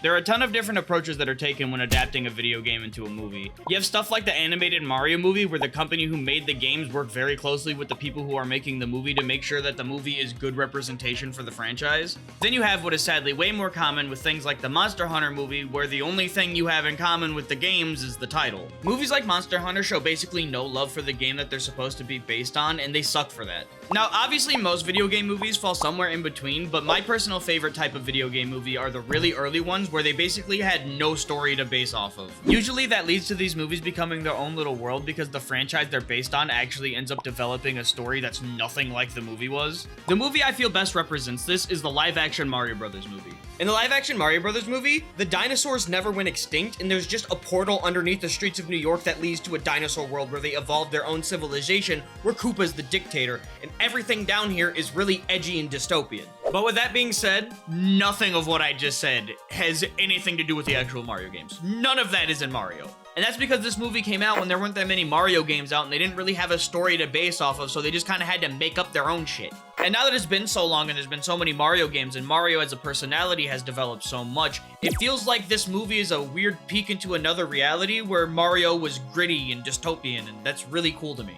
There are a ton of different approaches that are taken when adapting a video game into a movie. You have stuff like the animated Mario movie, where the company who made the games work very closely with the people who are making the movie to make sure that the movie is good representation for the franchise. Then you have what is sadly way more common with things like the Monster Hunter movie, where the only thing you have in common with the games is the title. Movies like Monster Hunter show basically no love for the game that they're supposed to be based on, and they suck for that. Now, obviously, most video game movies fall somewhere in between, but my personal favorite type of video game movie are the really early ones where they basically had no story to base off of. Usually that leads to these movies becoming their own little world because the franchise they're based on actually ends up developing a story that's nothing like the movie was. The movie I feel best represents this is the live-action Mario Brothers movie. In the live-action Mario Brothers movie, the dinosaurs never went extinct, and there's just a portal underneath the streets of New York that leads to a dinosaur world where they evolved their own civilization, where Koopa's the dictator, and everything down here is really edgy and dystopian. But with that being said, nothing of what I just said has anything to do with the actual Mario games. None of that is in Mario. And that's because this movie came out when there weren't that many Mario games out and they didn't really have a story to base off of, so they just kind of had to make up their own shit. And now that it's been so long and there's been so many Mario games and Mario as a personality has developed so much, it feels like this movie is a weird peek into another reality where Mario was gritty and dystopian, and that's really cool to me.